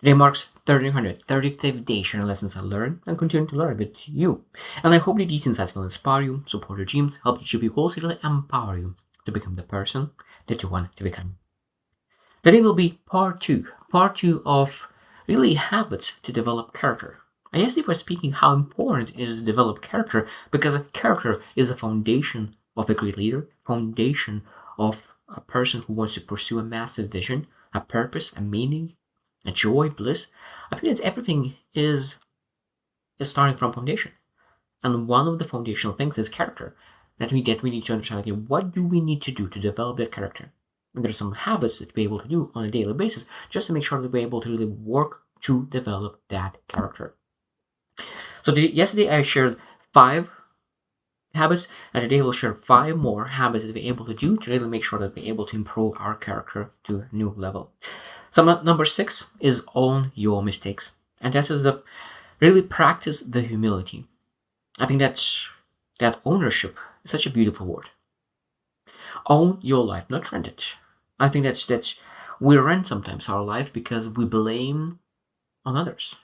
Today marks 1335 days sharing lessons I learned and continue to learn with you. And I hope that these insights will inspire you, support your dreams, help you achieve your goals, and really empower you to become the person that you want to become. Today will be part two of really habits to develop character. I yesterday was speaking how important it is to develop character because a character is the foundation of a great leader, foundation of a person who wants to pursue a massive vision, a purpose, a meaning, a joy, bliss. I think that everything is starting from foundation. And one of the foundational things is character. That we need to understand, okay, what do we need to do to develop that character? And there are some habits that we're able to do on a daily basis just to make sure that we're able to really work to develop that character. So yesterday I shared 5 habits, and today we'll share 5 more habits that we're able to do to really make sure that we're able to improve our character to a new level. So number 6 is own your mistakes. And this is the really practice the humility. I think that ownership is such a beautiful word. Own your life, not rent it. I think that's we rent sometimes our life because we blame on others.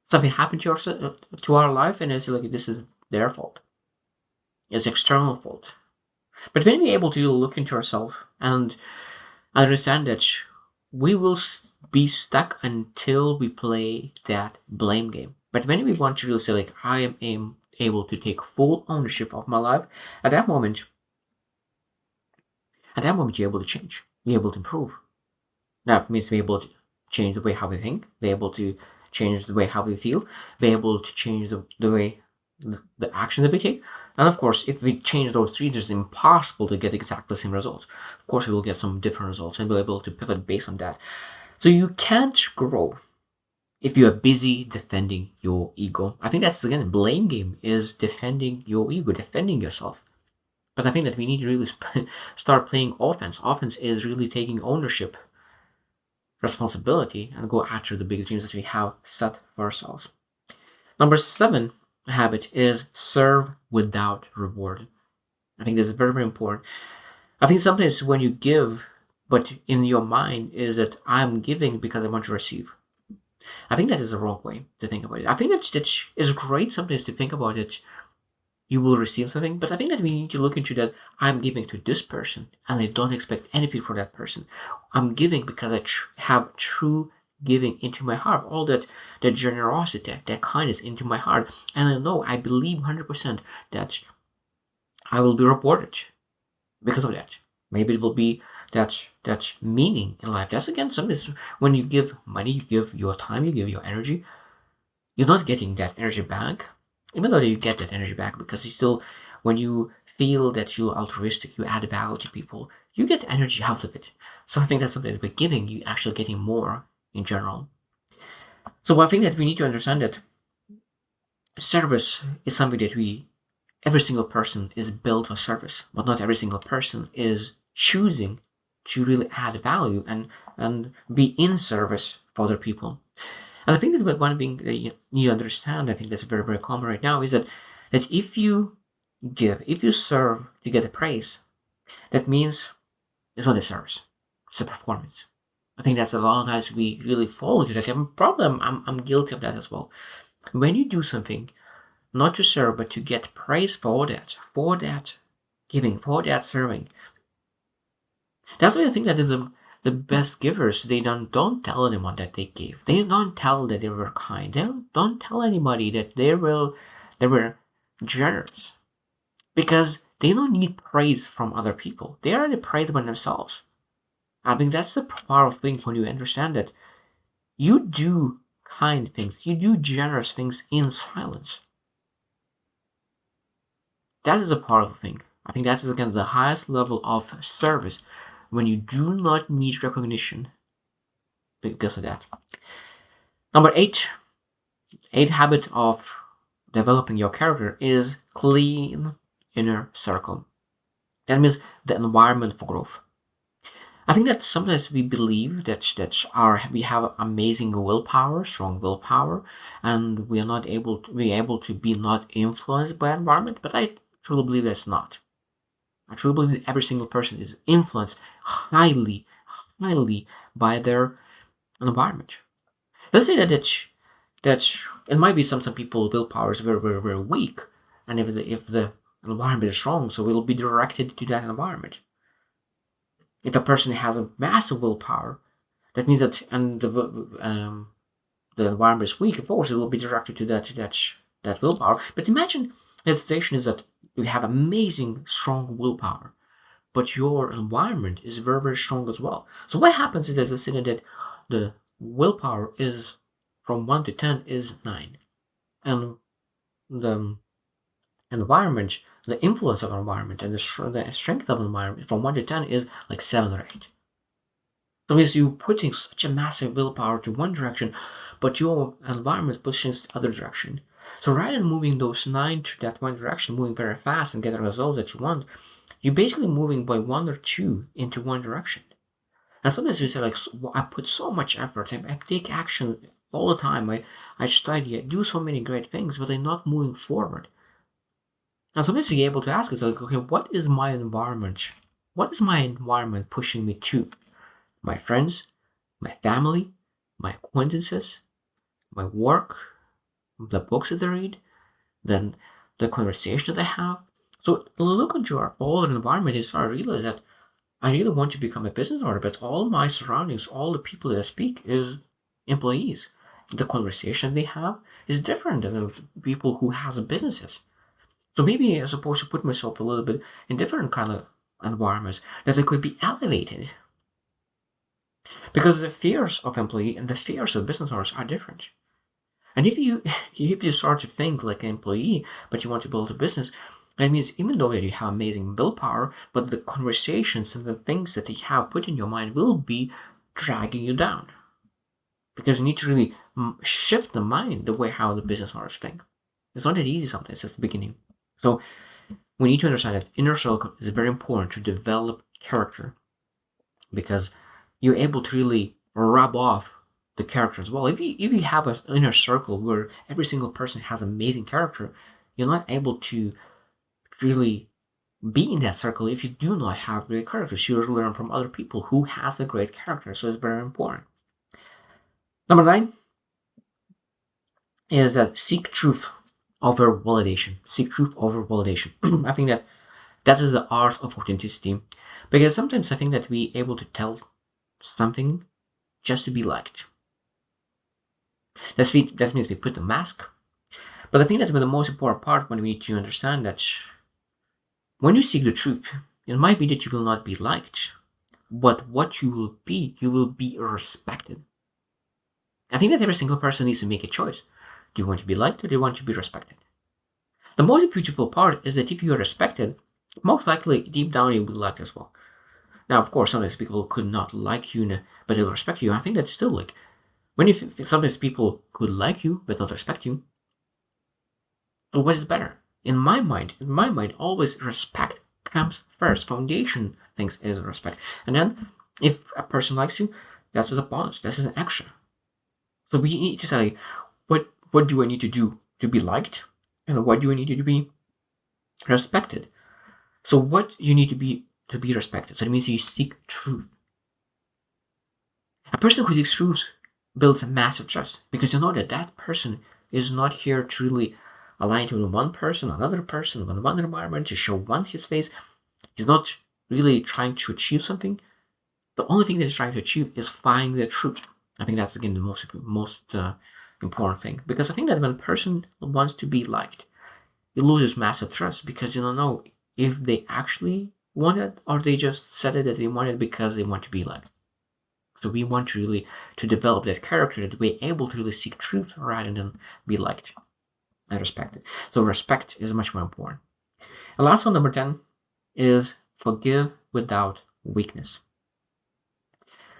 Something happened to our life, and it's like this is their fault. It's external fault. But when we're able to look into ourselves and understand that we will be stuck until we play that blame game. But when we want to really say, like, I am able to take full ownership of my life, at that moment, you're able to change. You're able to improve. That means we're able to change the way how we think. We're able to change the way how we feel. We're able to change the way the actions that we take. And of course, if we change those 3, it's impossible to get exactly the same results. Of course, we will get some different results and we'll be able to pivot based on that. So you can't grow if you are busy defending your ego. I think that's, again, blame game is defending your ego, defending yourself. But I think that we need to really start playing offense. Offense is really taking ownership, responsibility, and go after the big dreams that we have set for ourselves. Number 7 habit is serve without reward. I think this is very, very important. I think sometimes when you give, but in your mind is that I'm giving because I want to receive. I think that is the wrong way to think about it. I think that is great sometimes to think about it. You will receive something, but I think that we need to look into that. I'm giving to this person, and I don't expect anything for that person. I'm giving because I have true giving into my heart, all that generosity, that kindness into my heart, and I know, I believe 100% that I will be rewarded because of that. Maybe it will be that meaning in life. That's, again, sometimes when you give money, you give your time, you give your energy, you're not getting that energy back, even though you get that energy back, because you still, when you feel that you're altruistic, you add value to people, you get energy out of it. So I think that's something that by giving, you actually getting more in general. So one thing that we need to understand that service is something that every single person is built for service, but not every single person is choosing to really add value and be in service for other people. And I think that one thing that you need to understand, I think that's very, very common right now, is that if you give, if you serve to get a praise, that means it's not a service, it's a performance. I think that's a lot of times we really fall into that problem. I'm guilty of that as well. When you do something, not to serve, but to get praise for that giving, for that serving. That's why I think that the best givers, they don't tell anyone that they gave. They don't tell that they were kind. They don't tell anybody that they were generous, because they don't need praise from other people. They already praise by themselves. I think that's the powerful thing when you understand that you do kind things, you do generous things in silence. That is a powerful thing. I think that's, again, the highest level of service, when you do not need recognition because of that. Number 8 habit of developing your character is clean inner circle. That means the environment for growth. I think that sometimes we believe that we have amazing willpower, strong willpower, and we are not able to be not influenced by environment. But I truly believe that's not. I truly believe that every single person is influenced highly by their environment. Let's say that it might be some people willpower is very very very weak, and if the environment is strong, so it will be directed to that environment. If a person has a massive willpower, that means that and the environment is weak, of course it will be directed to that willpower. But imagine the situation is that you have amazing strong willpower, but your environment is very very strong as well. So what happens is that let's say that the willpower is from 1 to 10 is 9, and the environment, the influence of environment and the strength of environment from 1 to 10 is like 7 or 8. So means you putting such a massive willpower to one direction, but your environment is pushing the other direction. So rather than moving those 9 to that one direction, moving very fast and getting results that you want, you're basically moving by 1 or 2 into one direction. And sometimes you say like, I put so much effort, I take action all the time, I study, I do so many great things, but I'm not moving forward. And sometimes we're able to ask us like, okay, what is my environment? What is my environment pushing me to? My friends, my family, my acquaintances, my work, the books that I read, then the conversation that I have. So look at your whole environment and start to realize that I really want to become a business owner, but all my surroundings, all the people that I speak is employees. The conversation they have is different than the people who has businesses. So maybe I'm supposed to put myself a little bit in different kind of environments that I could be elevated. Because the fears of employee and the fears of business owners are different. And if you start to think like an employee, but you want to build a business, that means even though you have amazing willpower, but the conversations and the things that you have put in your mind will be dragging you down. Because you need to really shift the mind the way how the business owners think. It's not that easy sometimes at the beginning. So we need to understand that inner circle is very important to develop character, because you're able to really rub off the character as well. If you have an inner circle where every single person has amazing character, you're not able to really be in that circle if you do not have great characters. You learn from other people who has a great character, so it's very important. Number 9 is that seek truth over validation. Seek truth over validation. I think that is the art of authenticity, because sometimes I think that we able to tell something just to be liked. That means we put the mask. But I think that the most important part when we need to understand that when you seek the truth, it might be that you will not be liked, but what you will be respected. I think that every single person needs to make a choice. Do you want to be liked or do you want to be respected? The most beautiful part is that if you are respected, most likely deep down you will be liked as well. Now, of course, sometimes people could not like you, but they will respect you. I think that's still like, when you sometimes people could like you but not respect you. But what is better? In my mind, always respect comes first. Foundation things is respect, and then if a person likes you, that's a bonus. That's an extra. So we need to say, what do I need to do to be liked, and what do I need to be respected? So what you need to be respected. So it means you seek truth. A person who seeks truth builds a massive trust, because you know that person is not here to really align to one person, another person, one environment, to show his face. He's not really trying to achieve something. The only thing that he's trying to achieve is find the truth. I think that's again the most important thing, because I think that when a person wants to be liked, he loses massive trust, because you don't know if they actually want it or they just said it that they want it because they want to be liked. So we want to really to develop that character, that we're able to really seek truth rather than be liked and respected. So respect is much more important. And last one, number 10, is forgive without weakness.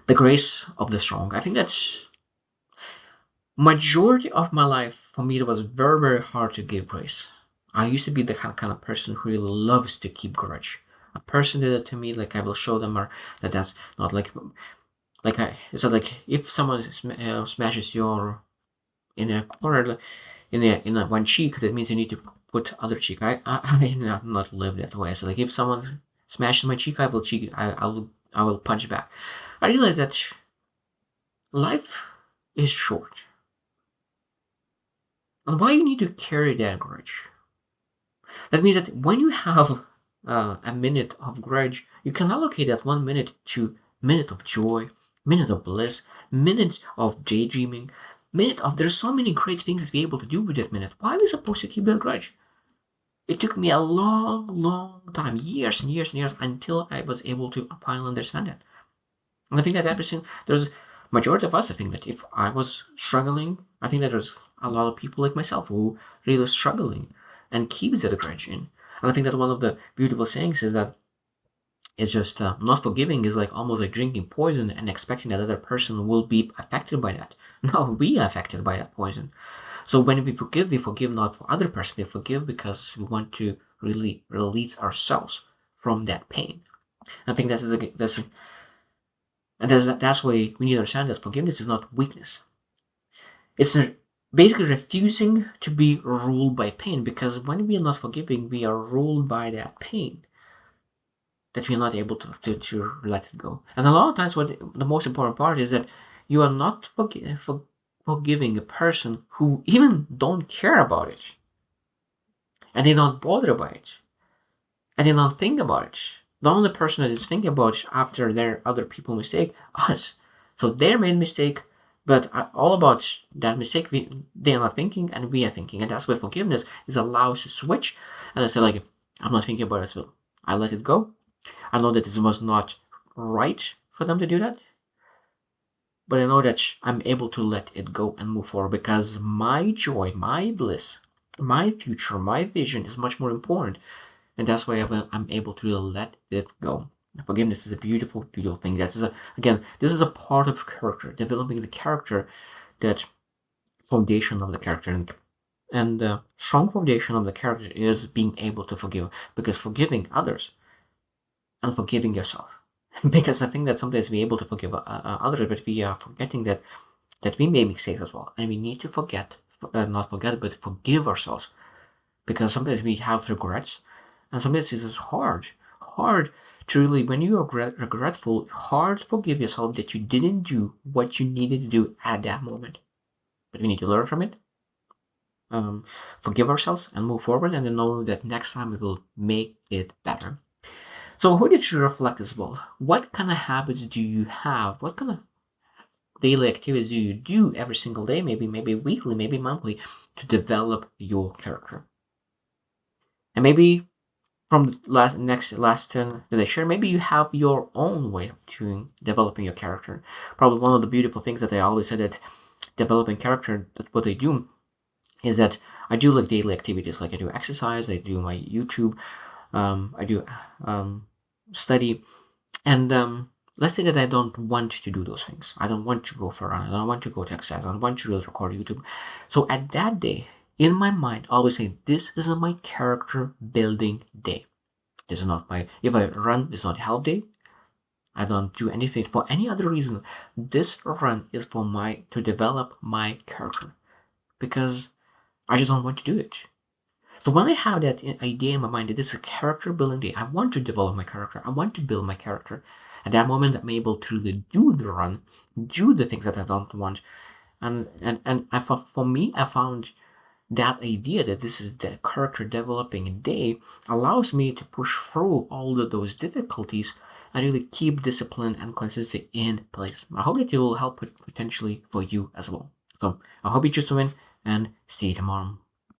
The grace of the strong. I think that's majority of my life. For me, it was very, very hard to give grace. I used to be the kind of person who really loves to keep grudge. A person did it to me, like I will show them, or that's not like it's not like if someone smashes your in a corner, in a one cheek, that means you need to put other cheek. I not live that way. So like if someone smashes my cheek, I will punch back. I realize that life is short. And why you need to carry that grudge? That means that when you have a minute of grudge, you can allocate that 1 minute to minute of joy, minute of bliss, minute of daydreaming, minute of there's so many great things to be able to do with that minute. Why are we supposed to keep that grudge? It took me a long, long time, years and years and years, until I was able to finally understand it. And I think that there's majority of us, I think that if I was struggling, I think that there's a lot of people like myself who really struggling and keeps that grudge in. And I think that one of the beautiful sayings is that it's just not forgiving is like almost like drinking poison and expecting that other person will be affected by that. No, we are affected by that poison. So when we forgive not for other person, we forgive because we want to really release ourselves from that pain. I think that's why we need to understand that forgiveness is not weakness. It's basically refusing to be ruled by pain, because when we are not forgiving, we are ruled by that pain that we're not able to let it go. And a lot of times, what the most important part is that you are not forgiving a person who even don't care about it, and they don't bother by it, and they don't think about it. The only person that is thinking about it after their other people mistake, us. So they made mistake, but all about that mistake, they are not thinking, and we are thinking, and that's why forgiveness is allow us to switch. And I say like, I'm not thinking about it, so I let it go. I know that this was not right for them to do that, but I know that I'm able to let it go and move forward, because my joy, my bliss, my future, my vision is much more important. And that's why I'm able to let it go. Forgiveness is a beautiful, beautiful thing. Again, this is a part of character, developing the character, that foundation of the character. And the strong foundation of the character is being able to forgive, because forgiving others and forgiving yourself. Because I think that sometimes we're able to forgive others, but we are forgetting that we make mistakes as well. And we need to not forget, but forgive ourselves. Because sometimes we have regrets, and sometimes it's hard to really, when you are regretful, hard to forgive yourself that you didn't do what you needed to do at that moment. But we need to learn from it, forgive ourselves, and move forward, and then know that next time we will make it better. So, who did you reflect as well? What kind of habits do you have? What kind of daily activities do you do every single day, maybe weekly, maybe monthly, to develop your character? And maybe from the last 10 that I share, maybe you have your own way of developing your character. Probably one of the beautiful things that I always said that developing character, that what I do is that I do like daily activities, like I do exercise, I do my YouTube, I do study, and let's say that I don't want to do those things. I don't want to go for a run. I don't want to go to exercise. I don't want to record YouTube. So at that day, in my mind, I always say, this is my character building day. This is not if I run, it's not health day. I don't do anything for any other reason. This run is to develop my character, because I just don't want to do it. So when I have that idea in my mind that this is a character building day, I want to develop my character. I want to build my character. At that moment, I'm able to really do the run, do the things that I don't want. And for me, I found that idea that this is the character developing day allows me to push through all of those difficulties and really keep discipline and consistency in place. I hope that it will help potentially for you as well. So I hope you choose to win, and see you tomorrow.